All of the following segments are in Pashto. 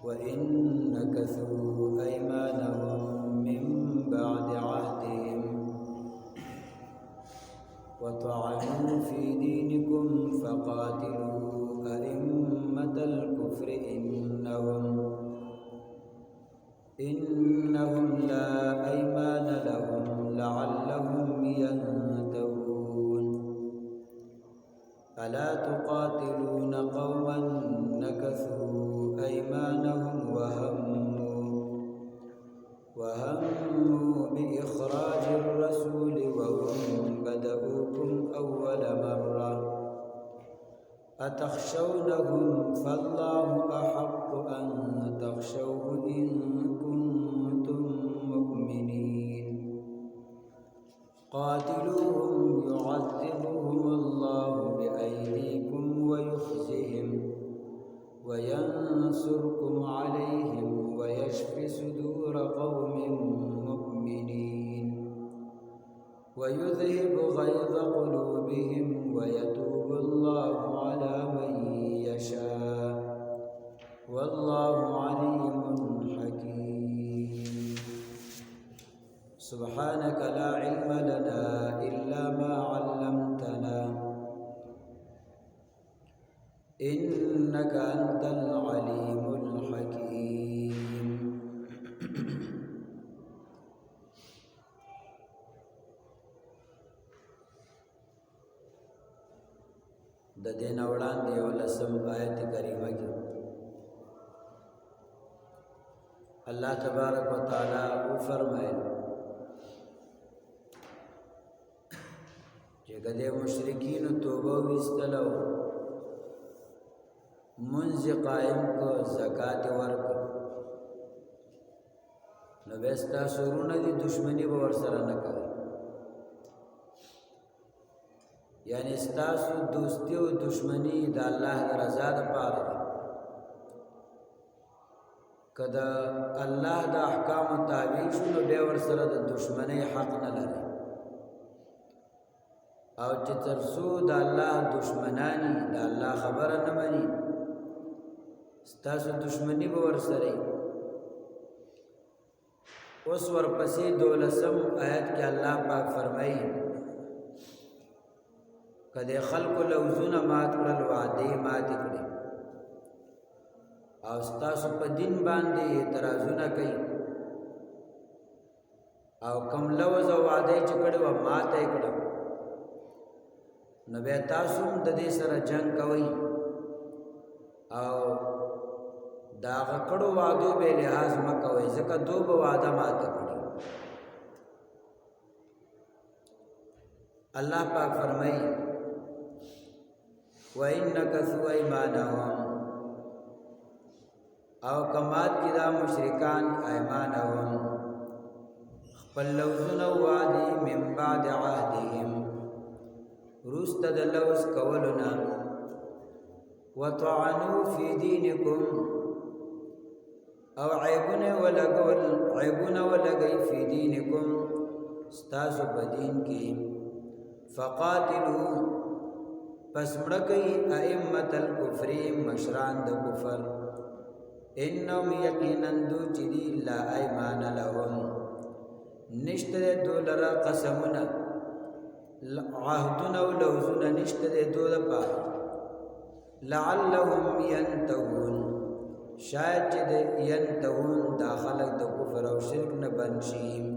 وإن نكثوا أيمانهم من بعد عهدهم وطعنوا في دينكم فقاتلوا أئمة الكفر إنهم لا أيمان لهم لعلهم ينتهون ألا تقاتلون قوما نكثوا أيمانهم وهموا بإخراج الرسول وهم بدؤوكم أول مرة أتخشونهم فالله أحق أن تخشوه إن كنتم مؤمنين قاتلوهم يعذبهم الله بأيديكم ويخزهم وينصركم عليهم ويشف صدور قوم مؤمنين ويذهب غيظ قلوبهم ويتوب الله على من يشاء والله عليم حكيم سبحانك لا علم لنا إلا ما علمتنا إنك أنت العليم الحكيم د دین وړاندې ولسم آیت کریمه کې الله تبارک وتعالى فرمایي چې ګدې مشرکین توبه وستلو منځ قائم کو زکات ورک نو وستا سرونه دي دشمنی به ور سره نه کوي یعنی ستاسو دوستی او دشمنی د الله رضا د پاره کدا الله د احکام تابع شنو به ور سره د دشمنی حق نه لري او چې ترسو د الله دشمنانی د الله خبره نه مانی ستاسو دشمنی به ور سره اوس ورپسې دولسم آیت کې الله پاک فرمایي کده خلق لوزونه مات کړل وعده مات کړي او ستاسو په دین باندې اعتراضونه کوي او کم لوز وعده چې کړي و مات یې کړو نو به تاسو د دې سره جنگ کوي او دا غکړو وعده به لحاظ مکوي ځکه دوه وعده مات کړي الله پاک فرمایي وَإِنَّ كَثُوا أَيْمَانَهُمْ او کمات کی دا مشرکان ایمانهم خپل لوزونه وادي من بعد عهدهم رست د لوز کولنا وطعنوا في دينكم او عیبونه ولګي في دينكم استاسو بدین کی فقاتلوا پس مړکې ائمه الکفر مشران د کفر انهم یقینا دو چدی لا ایمان لهم نشته دولرا قسمنا عهدنا ولوزنا نشته دول پا لعلهم ينتهون شاید چې ينتهون داخله د کفر او شرک نه بنشي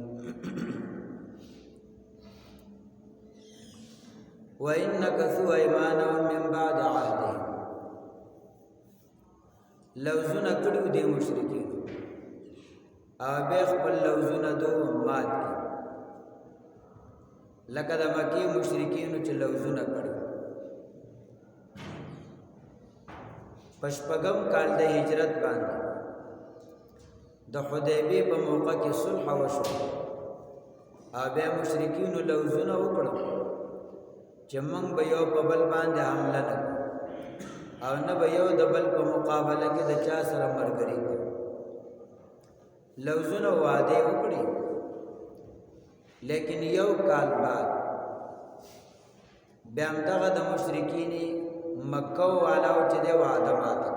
وَإِنَّ كَثُوا أَيْمَانَهُمْ مِنْ بَعْدِ عَهْدِهِمْ لوزونه کړو دي مشرکین او به خپل لوزونه دو مات کی لکه د مکی مشرکین چې لوزونه کړو پشپغم کال د هجرت باندې د حدیبیه په موقع کې صلح وشو او به مشرکین لوزونه وکړو چې موږ به یو په بل باندې حمله نه او نه به یو د بل په مقابله کې د چا سره مرګري لوزونه وعده وکړي لیکن یو کال بعد بیا همدغه د مشرکین مکه والاو چې د وعده ماته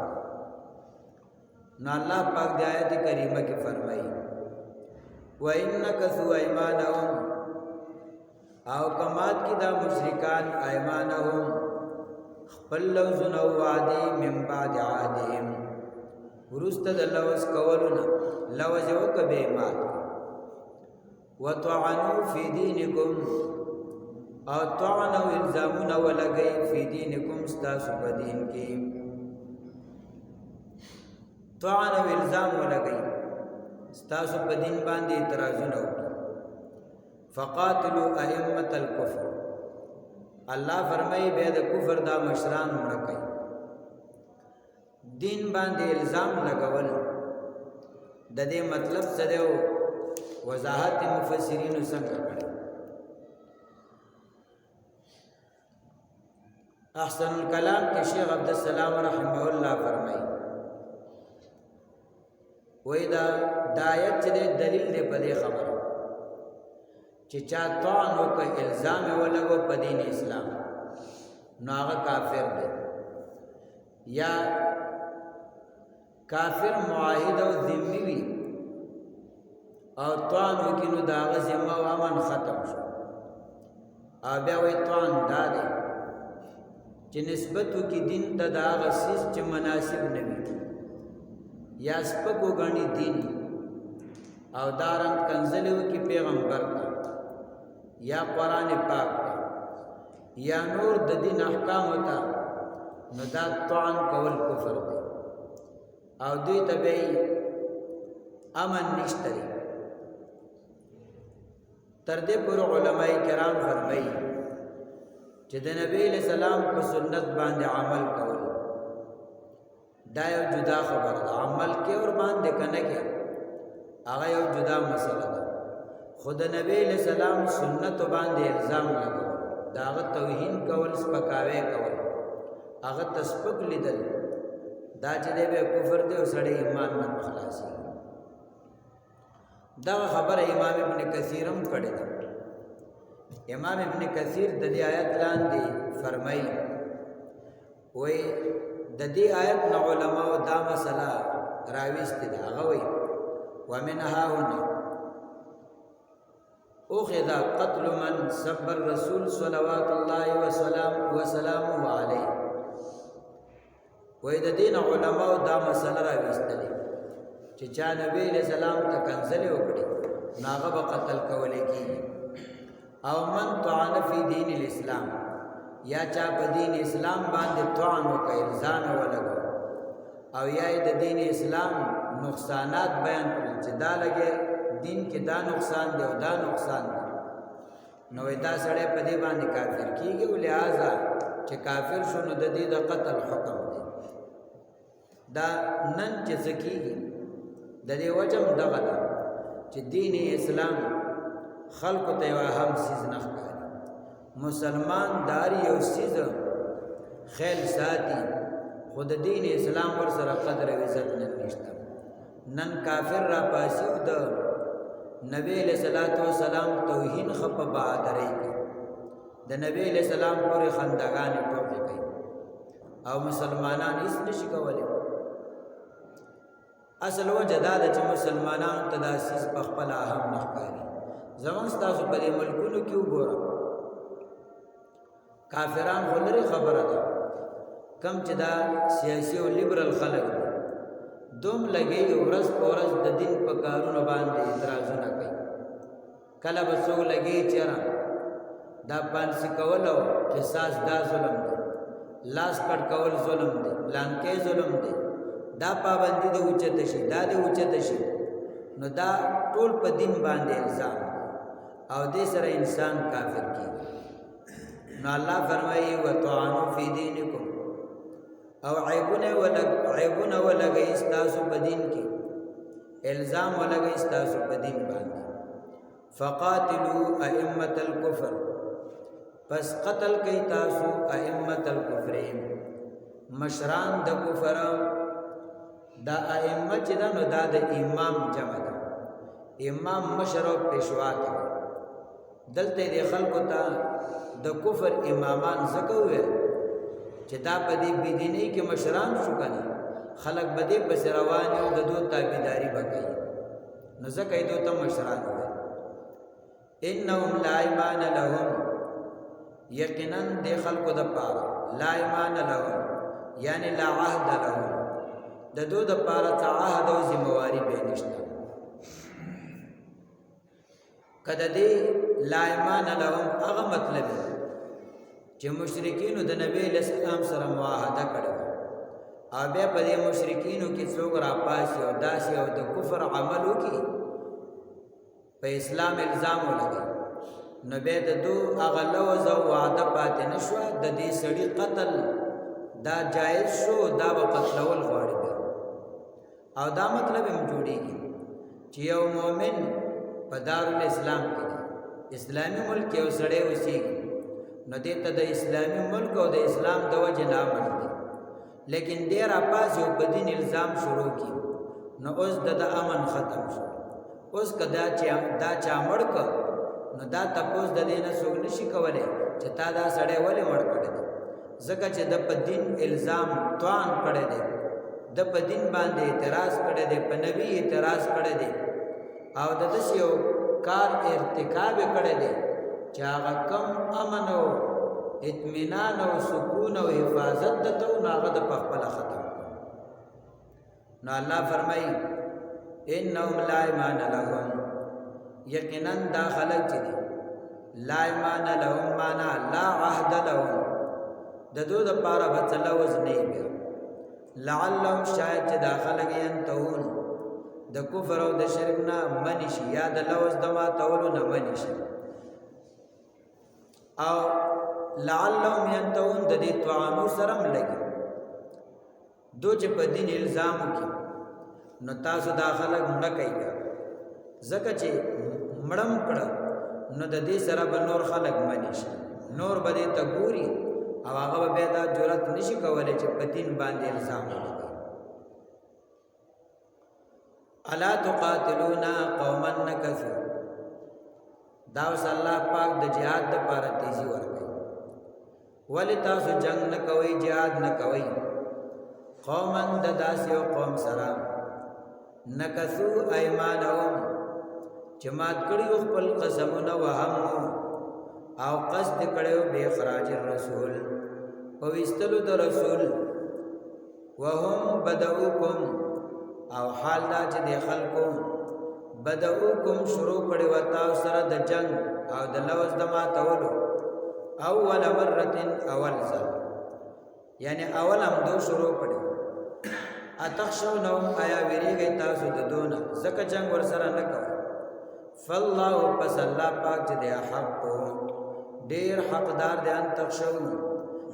نو الله پاک دی آیت کریمه کې فرمایي وَإِنَّ نَكَثُوا أَيْمَانَهُمْ او کمات کی دا مشرکان ایمانهم خپل لوزونه وعده من بعد عادهم ورست د لوز کولونه لوز وکبه مات وطعنوا فی دینکم او طعنوا الزامون ولګی فی دینکم استاسو په دین کې طعنوا الزام ولګی استاسو په دین باندې اعتراضونه وکړي فقاتلوا ائمه الكفر الله فرمای به د کفر دا مشران مړکای دین باندې الزام لګول د دې مطلب څه دی وضاحت مفسرین څنګه کړي احسن الکلام کې شیخ عبد السلام رحمه الله فرمای وای دا دایت چې دلیل دی په دې خبره چې چا طعنو که الزام ولګو په دین اسلام نو هغه کافر دی یا کافر معاهد او ذمي وي او طعنو کې نو دا هغه ذمه او امن ختم شو او بیا وایي طعن دا دی چې نسبتو کې دین ته دا هغه څیز چې مناسب نه وي یا سپکو غني دین او دارن کنزلیو کې پیغمبر ته یا قرآن پاک تا یا نور د دین احکام تا نو دا طعن کول کفر دی او دوی تبعی امن نشتری تردی پر علماء کرام فرمائی چې د نبی علیہ السلام په سنت باندې عمل کول دا یو جدا خبر ده عمل کې اور باندې کنه کې هغه یو جدا مسله ده خود نبی علیہ السلام سنت باندې الزام لګو داغه توهین کول سپکاوي کول هغه تسبق لیدل دا چې دی به کفر دی او سړی ایمان نه خلاصي دا خبره امام ابن کثیر هم کړی دی امام ابن کثیر د دې آیت لاندې فرمایي وای د دې آیت نو علماء دا مسله راويست دي هغه وای ومنها هنا اخذ قتل من سب الرسول صلوات الله وسلامه عليه وې د دین علماء دا مسله راويستلې چې چا نبی علیہ السلام ته کنځلې وکړي ناغه به قتل کولې کیږي او من طعن فی دین الاسلام یا چا په دین اسلام باندې طعن وکړي الزام ولګو او یا د دین اسلام نقصانات بیان کړي چې دا لګي دین کې دا نقصان دی او دا نقصان دی نو دا سړی په دې باندې کافر کیږي او لہذا چې کافر شو نو د دې د قتل حکم دی دا نن چې زکیږي د دې وجم دغه ده چې دین اسلام خلق ته وهم سیز نه ښکاري مسلمان داری او سیز خیل ساتي خود دین اسلام ور سره قدر او عزت نه نشته نن کافر را پاسیو د نبی علیہ الصلوۃ والسلام توهین خپ بہادرۍ کوي د نبی علیہ السلام پورې خندګان ټوکې کوي او مسلمانان هیڅ نشي کولای اصل وجه دا چې مسلمانان تداسیس په خپل اهم نه ښکاري زموږ تاسو په ملکونو کې وګورئ کافران ولري خبره ده کم چې دا سیاسي او لیبرل خلک دوم لګي ورځ په ورځ د دین په کارونو باندې اعتراضونه کوي کله به څو لګي چیرې دا پانسی کول او قصاص دا ظلم دی لاس کټ کول ظلم دی لانکې ظلم دی دا پابندي د اوچت شي دا د اوچت شي نو دا ټول په دین باندې الزام او دې سره انسان کافر کیږي نو الله فرمایي وطعنوا فی دینکم او عیبونه ولګي استاسو په دین کې الزام ولګي استاسو په دین باندې فقاتلوا ائمه الكفر پس قتل کوي تاسو ائمه الكفر مشران د کفر دا ائمه چې دا نو دا د امام جمع ده امام مشر او پیشوا ته دلته د خلکو ته د کفر امامان زکوي چې دا په دې بيدینۍ کې مشران شو کنه خلق بدی پس روان او د دو تابعداري وکړي نو ځکه دوی ته مشران وي انهم لا ایمان لهم یقینا د خلقو د پاره لا ایمان لهم یعنی لا عهد لهم د دو د پاره ته عهد او ذمہواری به نشته کده دی لا ایمان لهم هغه مطلب چې مشرکین د نبی اسلام سره معاهده کړو او بیا په دې مشرکینو کې څوک را پاسي او داسي او د کفر عمل وکي په اسلام الزام ولګي نو به د دو هغه لوز او وعده پاتې نشو د دې سړي قتل دا جایز شو دا به قتلول غواړي او دا مطلب هم جوړیږي چې یو مؤمن په دارالاسلام کې اسلامي ملک یو سړی اوسېږي نو دې ته د اسلامي ملک او د اسلام د وجه نه مني لیکن ډیر اپاس یو په دین الزام شروع کی نو اوس د امن ختم شو اوس کدا چې دا چا مړک نو دا تاسو د دې نه څوک نشي کولای چې تا دا سړی ولې مړ کړی ځکه چې د په دین الزام توان کړی دی د په دین باندې اعتراض کړی دی په نبی اعتراض کړی دی او د دې یو کار ارتکاب کړی دی چې هغه کم امن او اطمینان او سکون او حفاظت دته ناغه د خپل ختم نو الله فرمای انهم لا ایمان لهم یقینا دا خلق چې دي لا ایمان لهم معنا لا عهد لهم د دو د پاره بچلوز نه بیا لعلهم شاید چې داخله ینتهون د کفر او د شرک نه منشي یا د لوز د ما تولو نه منشي او لعلهم ینتهون د دې توانو سرم لګي دو چې په دین الزام کی نو تاسو داخله نه کوي زکه چې مړم کړه نو د دې سره به نور خلق منشي نور به ته ګوري او هغه به دا جرأت نشي کولای چې په دین باندې الزام لګي الا تقاتلون قوما نكثوا دا الله پاک د جهاد د پاره تیزی ورکړي ولی تاسو جنگ نه کوي jihad نه کوي قوما د داسیو قوم سره نکثو ایمانهم جماعت کړیو خپل قسمونه وهم او قصد کړیو به اخراج الرسول او استلو د رسول وهم بدؤکم او حال دا چې د خلکو بدؤکم شروع کړي وتا سره د جنگ او د لوز د ماتولو اول مرتين اول ځل یعنی اول هم دو شروع کړي اتخشونو آیا ویریږي تاسو د دونه زکه جنگ ور سره نه کوي فالله پس الله پاک چې د حق ډیر حقدار دي ان تخشو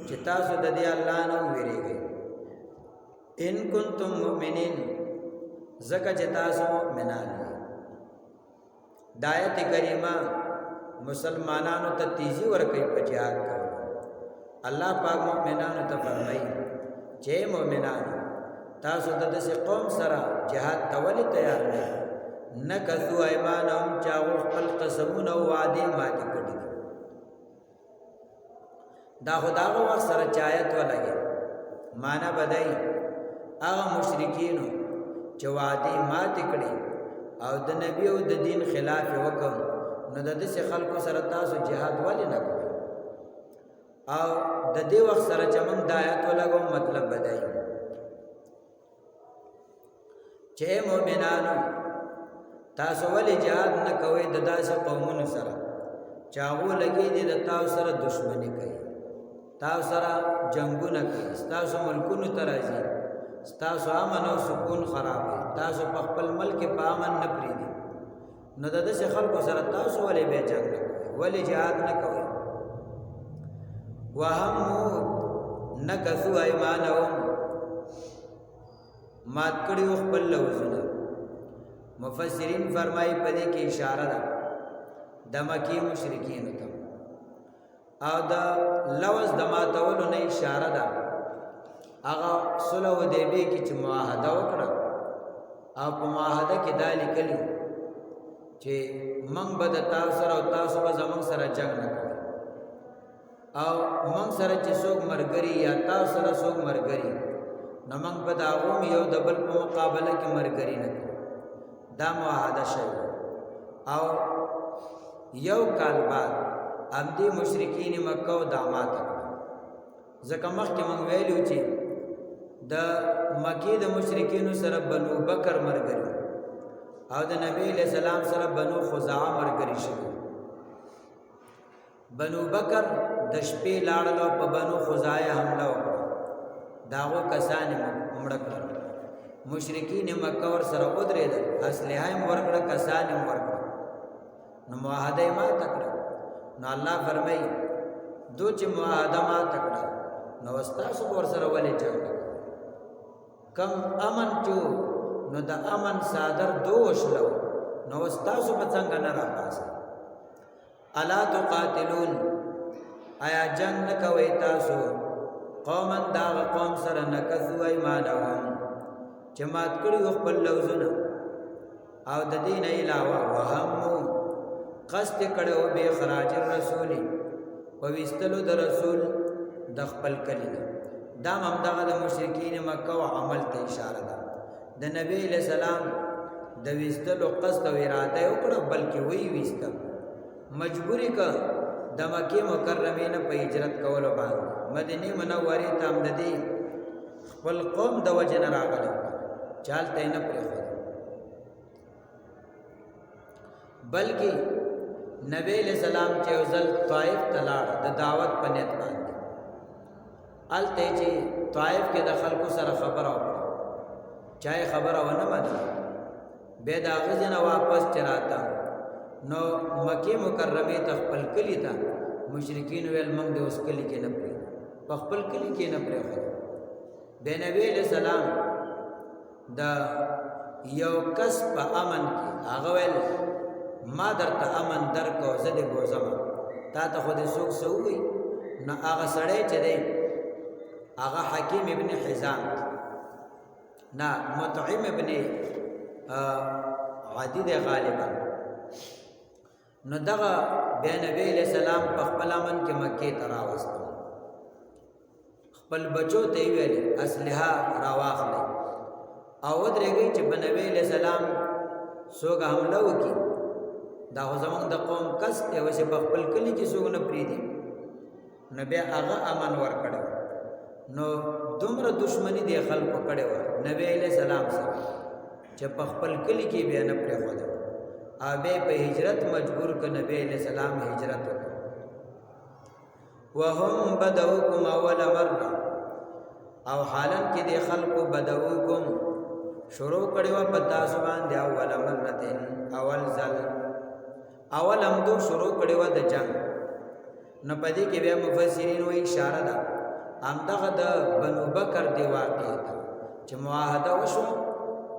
چې تاسو د دې الله نه ویریږي ان کنتم مؤمنین زکه چې تاسو مؤمنان دایته کریمه مسلمانانو ته تیزی ورکړي په jihad کولو الله پاک مؤمنانو ته فرمایي چې مؤمنانو تاسو د دې قوم سره jihad تولی تیار نه نکثو ایمانهم چاغو خپل قسمونه او وعده ماتي کړي دا خداغه وخت سره چایت ولګي معنا بدای هغه مشرکینو چې وعده ماتي کړي او د نبی او د دین خلاف وکړ نو د دې خلکو سره تاسو jihad ولې نه کوئ او د دې وخت سره چې موږ د آیات ولګو مطلب بدای چې مؤمنانو تاسو ولې jihad نه کوئ د داسې قومونو سره چې هغه لګي دي د تاسو سره دښمنی کوي تاسو سره جنگونه کوي تاسو ملکونو ترازی تاسو امن او سکون خراب تاسو په خپل ملک په امن نه پریدي نو د دې خلکو سره تاسو ولې به جنگ نه کوئ ولې jihad نه کوئ وهم نکثوا ایمانهم مات کړي خپل لوزونه مفسرین فرمایي په دې کې اشاره ده د مکی مشرکین ته او د لوز د ماتولو نه اشاره ده هغه صلح حدیبیه کې چې معاهده وکړه او په معاهده کې دا لیکلي چې موږ به د تاسو سره او تاسو به زموږ سره جنگ نه کوئ او موږ سره چې څوک مرګري یا تاسو سره څوک مرګري نو موږ په داغو یو د بل په مقابله کې مرګري نه کوو. دا معاهده شوی او یو کال بعد همدې مشرکین مکه او دامات ځکه مخکې موږ ویلو چې د مکې د مشرکینو سره بنو بکر مرګري او د نبی له سلام سره بنو خزاعه مرګري شوی. بنو بکر د شپې لاړل او په بنو خزاعه حمله وکړه. داغو کسان مړ کړل. مشرکین مکه ور سره ودرېدل، اسلحه یې ورکړه، کسان یې ورکړه. نو معاهده یې ماته کړه. نو الله فرمایي دو چې معاهده ماته کړه نو ستاسو ور سره ولې جنګ کم امن چو نو د امن صادر دوشلو نو ستاسو په څنګه نه راپاسه. الا تقاتلون آیا جنگ نه کوي تاسو قومن دا قوم سره نکثو ایمانهم چې مات کړي خپل لوزونه او د دین علاوه وهم قصد کړو به خراج الرسول او وستلو د رسول د خپل کلی دا همدغه د مشرکین مکه او عمل ته اشاره ده. د نبی له سلام د وستلو قصد او اراده وکړه بلکې وی وستل مجبوری کا د مکه مکرمه نه په هجرت کولو باندې مدینه منوره ته آمددي خپل قوم د وجه نه راغله چالته نه پرې بلکې نبی له سلام چې وزل طائف تلاړ د دعوت په نیت باندې الته چې طائف کې د خلکو سره خبره وکړه چای خبره ونه مده به دا غزنه واپس چراته نو مکه مکرمه ته خپل کلی ته مشرکین ویل موږ د اوس کلی کې نه پرې په خپل کلی کې نه پرې به نبی له سلام دا یو کس په امن کې هغه ویل ما درته امن درکو زده بوزم تا ته خو دې څوک سووي نو هغه سړی چې دی هغه حکیم ابن حزام نه مطعم ابن عدی دی غالبا نو دغه بیا نبی علیہ السلام په خپل امن کې مکې ته راوستل خپل بچو ته ویل اسلحه راواخلئ او درېږي چې په نبی علیہ السلام څوک حمله وکړي دا زمونږ د قوم کس ته وسه په خپل کلی کې څوک نه پریدي نبی هغه امن ورکړ نو دومره دشمنی دی خلکو کړو نبی علیہ السلام سره چې په خپل کلی کې بیا نه پرې خو ابه په هجرت مجبور ک نبی علیہ السلام هجرت وکړ وهم بدؤکم اول مره او حالن کې د خلکو بدؤکم شروع کړو په تاسو باندې اول مرتين اول ځل اول هم دو شروع کړو د جنگ نه پدې کې بیا مفسرین وایي اشاره ده همدغه د بنو بکر دی واقع چې معاهده وشو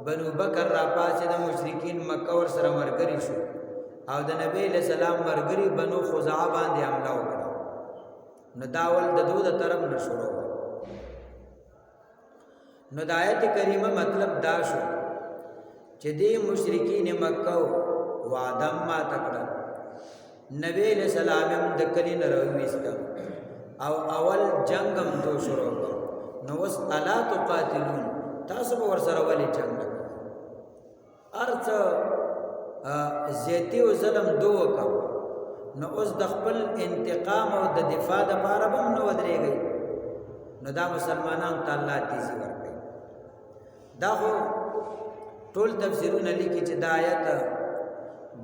بنو بکر را پاسه د مشرکین مکه ور سره مرګري شو او د نبی له سلام مرګري بنو خزاعه باندې حمله وکړه نو داول د دوه طرف نه شروع نو د آیت کریمه مطلب دا شو چې د مشرکین مکه وعده ما تکړه نبی له سلام د کلی نه راوېست او اول جنگم تو شروع نو وس الا تقاتلون تاسو ور سره ولې جنگ ارڅ زیتی او ظلم دوه کا نو اوس د خپل انتقام او د دفاع د لپاره هم نو ودرېږي نو دا مسلمانان تعالی تیزی ورکړي دا هو ټول تفسیرونه لیکي چې د آیت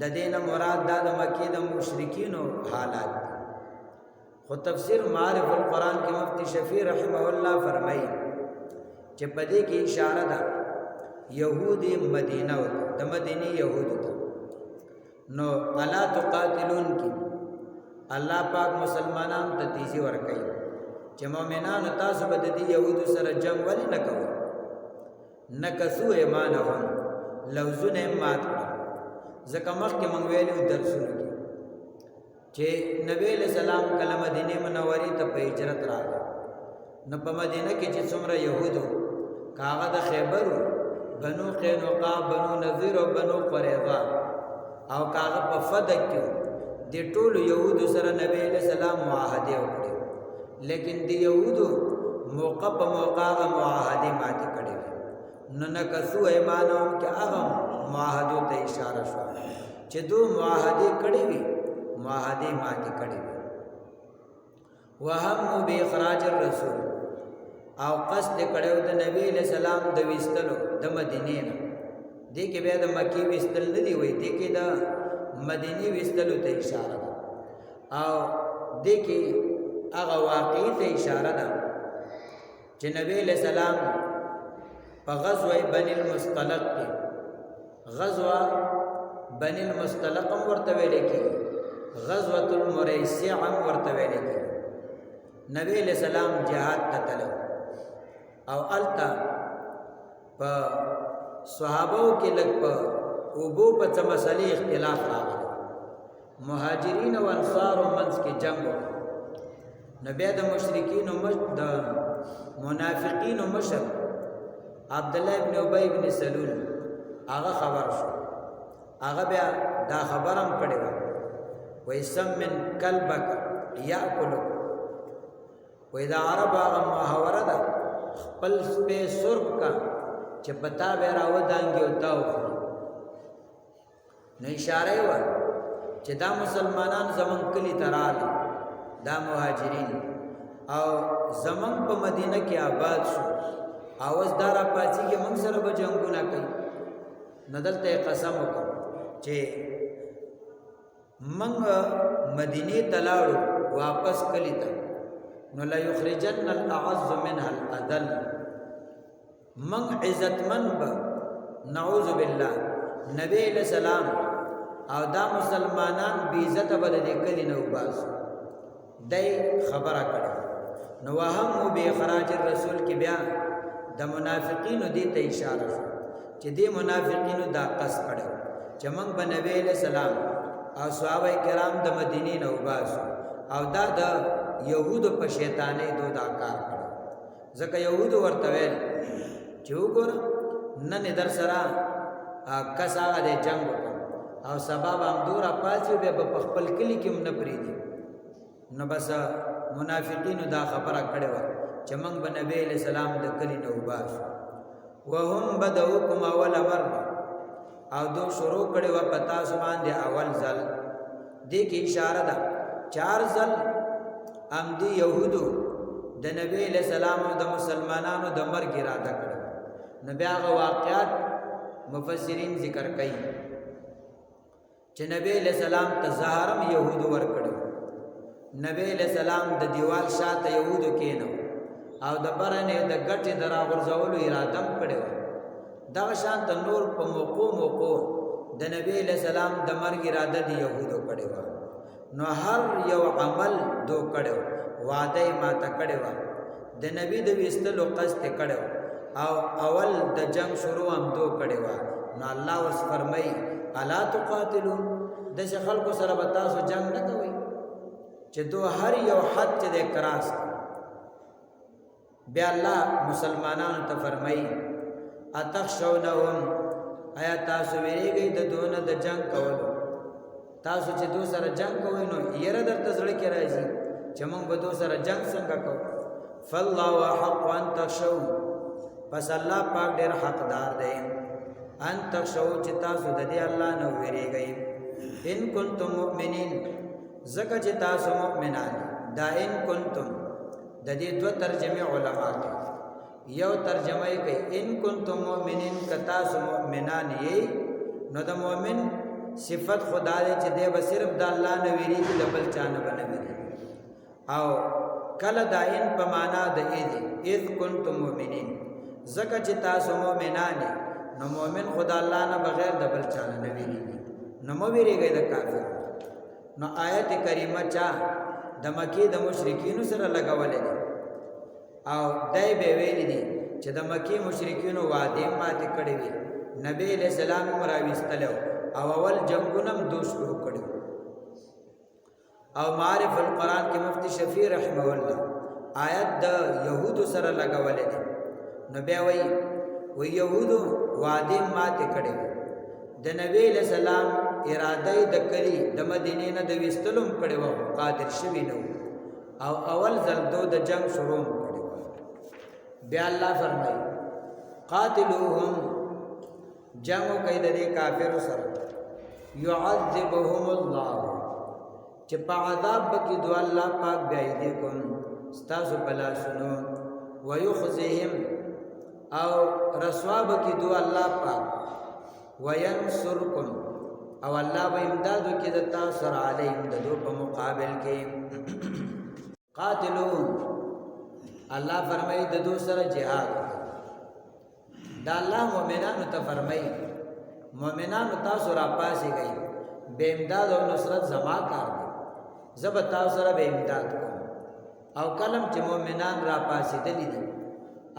د دینه مراد د مکې د مشرکین حالات خو تفسیر معارف القرآن کې مفتی شفیع رحمه الله فرمایي چې په دې کې اشاره ده يهودي مدینه او د مدینه يهودو ته نو الا تقاتلون کې الله پاک مسلمانان ته تیزی ورکړي چې مؤمنان تاسو به د يهودو سره جنگ ولې نه کوئ نکثو ایمانهم لوزونه مات ځکه مخکې مونږ ویلو درسونه کې چې نبی له سلام کله مدینه منورې ته په هجرت راغی نو په مدینه کې چې څومره يهودو کاغه د خیبر بنو قینقاع بنو نذیر او بنو قریظه او کاغه په فدق کې د ټولو يهودو سره نبی له سلام معاهده وکړي لیکن د يهودو موقع په موقع هغه معاهدې ماتې کړې وي. نو نکثو ایمانهم کې هغه معاهدو ته اشاره شو چې دو معاهدې کړې وي، معاهدې ماتې کړې وي. وهم باخراج الرسول او قصد کړو د نبی له سلام د وستلو د مدینې نه. دې کې بیا د مکی وستل نه دی وای، دې کې د مدینی وستلو ته اشاره ده او دې کې هغه واقعي ته اشاره ده چې نبی له سلام په غزوه بنی المصطلق کې، غزوه بنی المصطلق هم ورته ویل کې، غزوه المریسع هم ورته ویل کې. نبی له سلام جهاد ته تلو او التا په صحابو کې لږ په اوبو په څه مسلې اختلاف راغلی. مهاجرین او انصار منځ کې جنگ وکړ. نبی د مشرکین او د منافقین او مشر عبد الله ابن ابي ابن سلول هغه خبر شو. هغه بیا دا خبرم کړی و، وای سم من کلبک یاکل، وای دا عرب هغه محاوره ده خپل سپې سرب کا چې پتا به راو دانګي او تاو. نو اشاره و چې دا مسلمانان زمون کلی تراله، دا مهاجرین او زمون په مدینه کې آباد شو. اواز دارا پاتې کې موږ سره به جنگونه کوي. ندلته قسم وکړ چې موږ مدینه تلاړو واپس کلی ته، نو لا یخرجن الاعز منها الاذل. من عزتمن با نعوذ بالله نبی علیہ السلام او دا مسلمانان بی عزت بد دې کلی نو باس دای خبره کړه. نو وهم به اخراج الرسول کې بیا د منافقینو دې ته اشاره شو چې دې منافقینو دا قص کړه چې موږ به نبی علیہ السلام او صحابه کرام د مدینې نو باس او دا د یهودو په شیطانې دا کار کړه. ځکه یهودو ورته ویل چې وګور نن در سره کساغه د جنگ او سبب هم دورا پاتې به په خپل کلی کې نه پریدي. نو بس منافقینو دا خبره کړې و چې موږ به نبی علیہ السلام د کلی نو باس. وهم بدؤکم اول مره، او دو شروع کړي و پتا سو باندې اول ځل. دې کې اشاره ده 4 ځل ام دی یهودو د نبی علیہ السلام او د مسلمانانو د مرګ اراده کړو. نبی هغه واقعات مفسرین ذکر کوي چې نبی علیہ السلام ته زهرم یهودو ور کړو. نبی علیہ السلام د دیوال شاته یهودو کېنو او د برنه د ګټې درا ورزولو اراده کړو. دا شانت نور په موقو د نبی علیہ السلام د مرګ اراده دی یهودو کړو. نو هر یو عمل دو کړو، وعده ما ته کړو، د نبی د وستلو قصد کړو او اول د جنگ شروع هم دو کړو. نو الله ورس فرمای الا تقاتلون، د خلکو سره به تاسو جنگ نه کوئ چې دو هر یو حد چې د کراس. بیا الله مسلمانانو ته فرمای اتخشونهم، آیا تاسو ویریږئ د دونه د جنگ کولو؟ تاسو چې دو سره جنگ کوئ نو یره درته زړه کې راځي چې موږ به دو سره جنگ څنګه کوو. فالله حق ان تخشوا، پس الله پاک ډېر حقدار دی ان تخشوا چې تاسو د دې الله نه ویریږئ. ان کنتم مؤمنین، زکه چې تاسو مؤمنان. دا ان کنتم د دې دوه ترجمه علما کوي. یو ترجمه کوي ان کنتم مؤمنین، که تاسو مؤمنان یې نو د مؤمن صفت خدا دې چې دی به صرف د الله نه ویریږي، د بل چا نه نه ویریږي. او کله دا ان په معنا د اذ کنتم مؤمنین، زکه چې تاسو مؤمنان نو مؤمن خدا الله نه بغیر د بل چا نه ویریږي، نو مو ویریږي د کافر. نو آیت کریمه چا د مکی د مشرکین سره لګولې دي او دای به ویل دي چې د مکی مشرکین وعده ماته کړې وي. نبی علیہ السلام مراويستلو او اول جنگونم دوش کړو. او معارف القرآن کې مفتی شفیع رحمه الله آیت د یهودو سره لګولې دي. نو بیا وی یهودو وعده ماته کړې د نبی علیہ السلام اراده د کلی د مدینې نه د وستلم کړي وو، قادر شوی نو او اول ځل دو د جنگ شروع کړي. بیا الله فرمایي قاتلوهم جنگو کوي د دې کافرو سره يعذبهم الله چې په عذاب کې دوه الله پاک بیا دې کوم ستاسو بلا سنو ويخزهم او رسواب کې دوه الله پاک وينصركم او الله به امداد کې د تاسو سره علیهم د دو په مقابل کې قاتلون الله فرمایي د دو سره jihad دا الله مؤمنانو ته فرمایي مؤمنانو تاسو را پاسې گئی به امداد او نصرت زما کار دی زب تاسو سره به امداد کوم او کلم چې مؤمنان را پاسې دي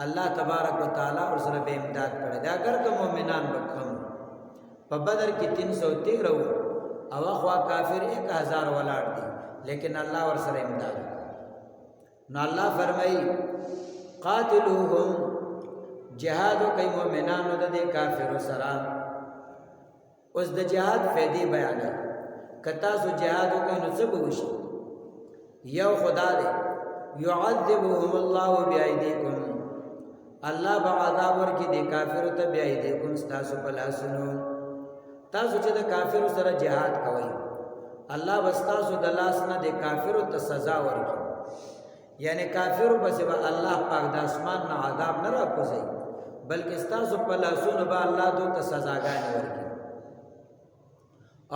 الله تبارک وتعالى اور سره به امداد کړی دا اگر که مؤمنان وکم په بدر کې 313 او اخوا کافر 1000 ولاړ دي لیکن الله ور سره امداد نو الله فرمایي قاتلوهم جهاد کوي مؤمنانو د کافرو سره اوس د جهاد فائدې بیان کتا سو جهاد کوي نو څه وشي یو خدا دې يعذبهم الله بأيديكم الله به عذاب ورکړي د کافرو ته بأيديكم تاسو په لاسونو تاسو چې د کافرو سره jihad کوي الله واستاسو د لاس نه د کافرو ته سزا ورکړي یعنی کافرو پس به الله پاک د اسمان نه عذاب نه راکوزي بلکې تاسو په لاسونو به الله دوی ته سزاګانې ورکړي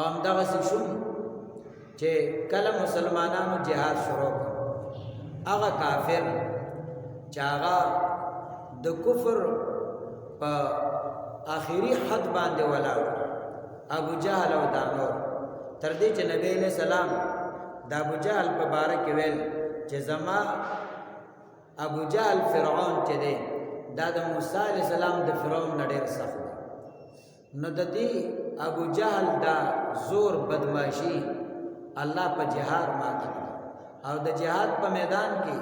ام دغه شو چې کله مسلمانانو jihad شروع هغه کافر چې هغه د کفر په آخري حد باندې ولاړ ابو جهل او دانور تر دې چې نبی له سلام د ابو جهل په باره کې ویل چې زما ابو جهل فرعون چې دی دا د موسی علی السلام د فرعون نه ډېر سخت نو د دې ابو جهل دا زور بدمعشي الله په جهاد ماته او د جهاد په میدان کې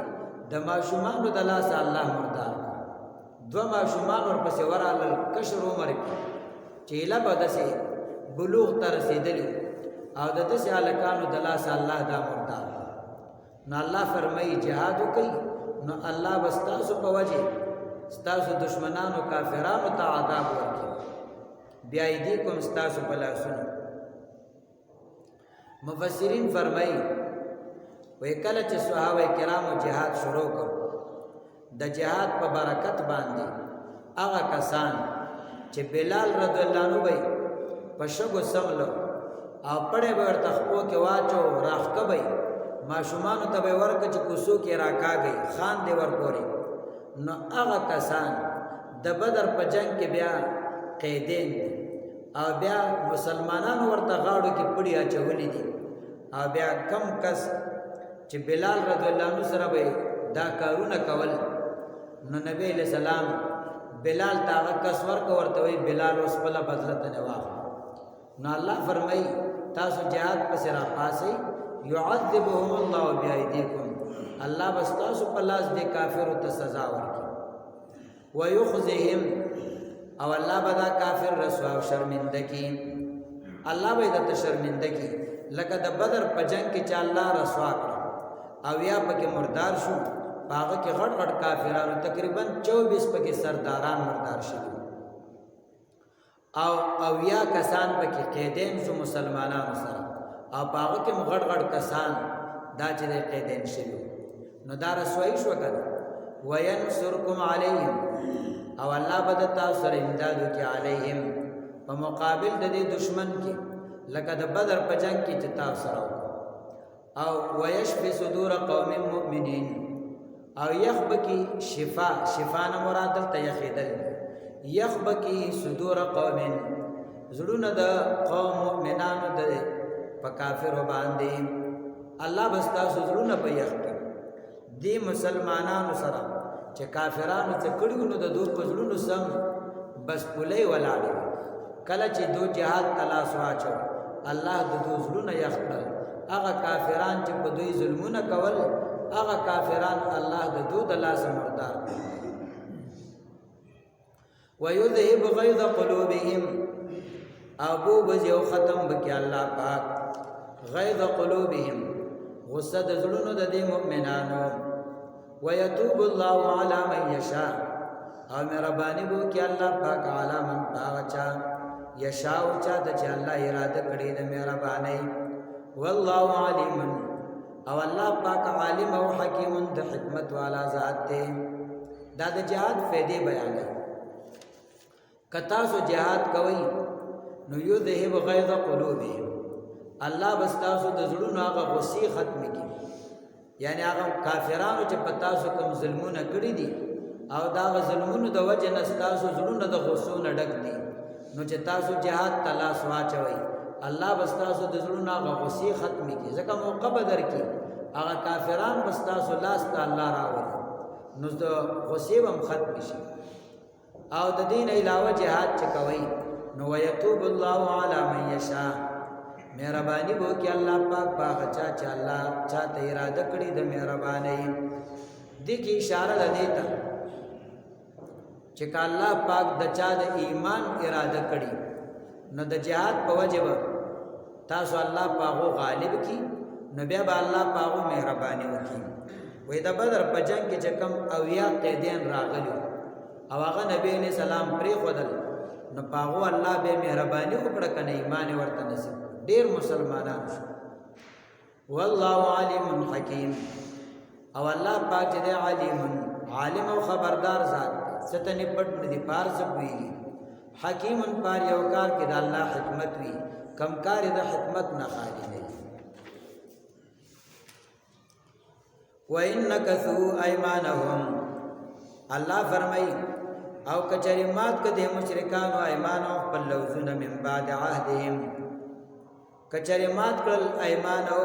د ماشومانو د لاس الله مردار دو ماشومان ورپسې ورالل کشر عمر کې چې له بدسه بلوغ تر رسیدلی او د دې الکانو د لاس الله دا مردار نو الله فرمایي جهاد کوي نو الله واستاسو په وجه ستاسو دشمنانو کافرانو ته عذاب ورکړي بیا دې کوم ستاسو په لاسونو مفسرین فرمایي وې کله چې صحابه کرامو جهاد شروع کړ د جهاد په برکت باندې هغه کسان چې بلال رضی الله عنه وي پښغو سملو او پړې ورته خپو کې واچو راخکبي ماشومان ته به ورک چې کوسو کې راکاږي خان دی ورپوري نو هغه کسان د بدر په جنگ کې بیا قیدین او بیا مسلمانانو ورته غاړو کې پړی اچولې دي او بیا کم کس چې بلال رضی الله عنه سره به دا کارونه کول نو نبی علیہ السلام بلال تاغه کس ورک ورته وی بلال اوس په بدلت نه واخ نو الله فرمای تاسو jihad پس را پاسي يعذبهم الله بأيديكم الله واستاسو په لاس دې کافر ته سزا ورکړي ويخزهم او الله بدا کافر رسوا او شرمنده کی الله به د شرمنده کی لکه د بدر په جنگ کې چې الله رسوا کړ او یا پکې مردار شو باغه کې غټ غټ کافرانو تقریبا 24 پکې سرداران مردار شول او یا کسان پکې قیدین شو مسلمانانو سره او باغه کې غټ غټ کسان دا چې قیدین شول نو دا رسوي شو کړه وینصرکم علیهم او الله بد تاسو سره امداد وکي علیهم په مقابل د دې دشمن کې لکه د بدر په جنگ کې چې تاسو سره او ويشفي صدور قوم مؤمنین او يخبکی شفا نه مراد ته یخیدل يخبکی صدور قوم زړونه د قوم مؤمنانو د په کافرو باندې الله بس تاسو زړونه په یخ دي مسلمانانو سره چې کافرانو څخه کړيو نو د دوی په زړونو سم بس پولې ولاړ کله چې دو جهاد تلاش واچو الله د دوی زړونه یخ کړل هغه کافران چې په دوی ظلمونه کول هغه کافران الله د دوی د لاس مردار ويذهب غيظ قلوبهم ابو بزيو ختم بکی الله پاک غيظ قلوبهم غصه د زړونو د دې مؤمنانو ويتوب الله على من يشاء او مهرباني بو کې الله پاک علی من باچا یشاء چا د چې الله اراده کړی د مهرباني والله علیم او الله پاک عالم او حکیم د حکمت والا ذات دی دا د جهاد فائدې بیان کتا سو جهاد کوي نو یذهب غیظ قلوبهم الله بستاسو د زړونو هغه غصې ختم کی یعنی هغه کافرانو چې پتا سو کوم ظلمونه کړی دي او دا ظلمونو د وجه نستاسو زړونو د غصو نه ډک دي نو چې تاسو جهاد تلاش واچوي الله بستاسو د زړونو هغه غصې ختم کی ځکه موقع بدر کی هغه کافران بستاسو لاس ته الله راوړي نو د غصې هم ختم شي او د دین علاوه جهاد چې کوي نو ويتوب الله علی من یشاء مهربانی بو کې الله پاک باغ چا الله چاته اراده کړی د مهرباني دې کې اشاره ده دیتا چې الله پاک د چا د ایمان اراده کړی نو د جهاد په وجب تاسو الله پاغو غالب کی نو بیا به الله پاغو مهرباني وکړي وې د بدر په جنگ کې چې کم اویا قیدین راغلي او هغه نبی علیہ السلام پری خدل نو پاغو الله به مهرباني وکړه کنه ایمان ورته نصیب ډیر مسلمانان شو والله علیم حکیم او الله پاک دې عالم او خبردار ذات ستنه پټ دې پار سپوي حکیم پار یو کار کې د الله حکمت وی کم کار د حکمت نه خالی نه وَإِنَّكَثُوا أَيْمَانَهُمْ الله فرمای او کچری مات کده مشرکان او ایمانو خپل لوزونه من بعد عهدهم کچری مات کړل ایمانو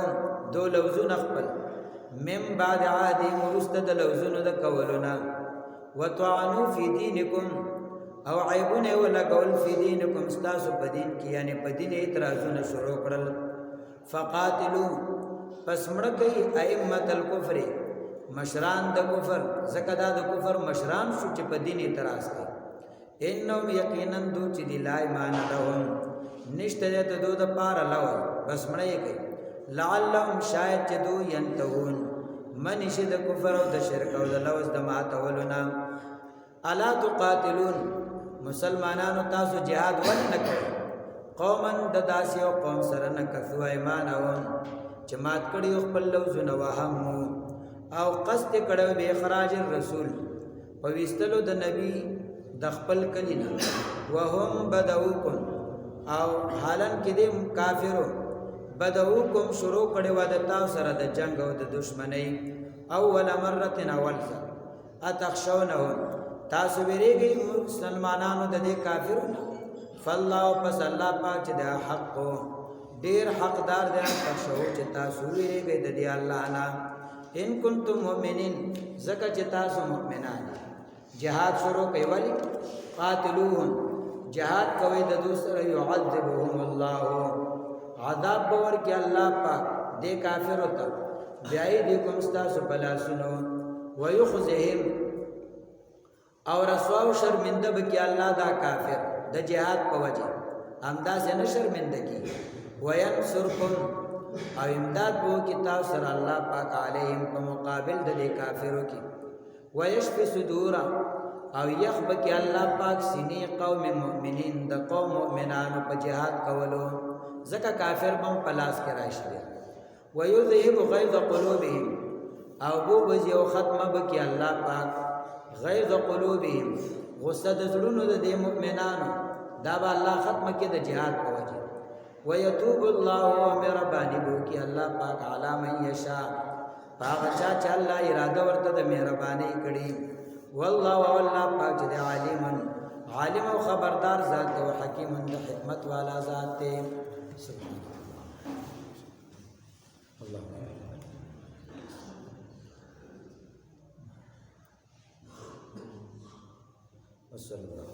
دو لوزونه خپل من بعد عهدهم ورست د لوزونه د کولونه وتعنوا فی دینکم او عیبونه ولا قول فی دینکم استاسو په دین کې یعنی په دین اعتراضونه شروع کړل فقاتلوا پس مړکې ائمه الکفر مشران د کفر زکدا د کفر مشران شو چې په دین اعتراض کوي انهم یقینا دو چې دی لا ایمان لهم نشته ته دو د پار لوي بس مړې کوي لعلهم شاید چې دو ينتهون منشي د کفر او د شرک او د لوز د ماتولنا الا تقاتلون مسلمانانو تاسو jihad ونه کوي قومن د داسې او قوم سره نه کفو ایمان او چې مات کړي خپل لوزونه وهم او قصد کړو به اخراج الرسول په وستلو د نبی د خپل کلینا وهم بدوکم او حالن کې د کافرو بدوکم شروع کړي و د تاسو سره د جنگ او د دشمنی اول مره اول اتخشونه تاسو ویریږي مسلمانانو د کافرو فالله پس الله پاک د حق ډیر حقدار دی تاسو چې تاسو ویریږي د دی الله نه ان کنتم مؤمنین زکه چې تاسو مؤمنان جهاد شروع کوي ولی قاتلوهم جهاد کوي د دوسر يعذبهم الله عذاب باور کې الله پاک دې کافر وته بیاي دې کوم تاسو بلا سنو ويخزهم او رسوا او شرمنده بکی الله دا کافر د جهاد په وجه انداز نه شرمنده کی وینصرکم او امداد بو کتاب سر الله پاک علیهم په مقابل د کافرو کې ويشفي صدور او يخبك الله پاک سینې قوم مؤمنین د قوم مؤمنانو په جهاد کولو زکه کافر بم پلاس کې راشي ويذهب غيظ قلوبهم او بو بزي او ختمه بکی الله پاک غيظ قلوبهم غصه د زړونو د مؤمنانو دا به الله ختمه کې د جهاد په وجه ويتوب الله مهرباني بو کی الله پاک علی من یشاء پاک چا الله اراده ورته د مهرباني کړي والله والله پاک دې عالم او خبردار ذات او حکیم د حکمت والا ذات ته سبحان الله وصلی الله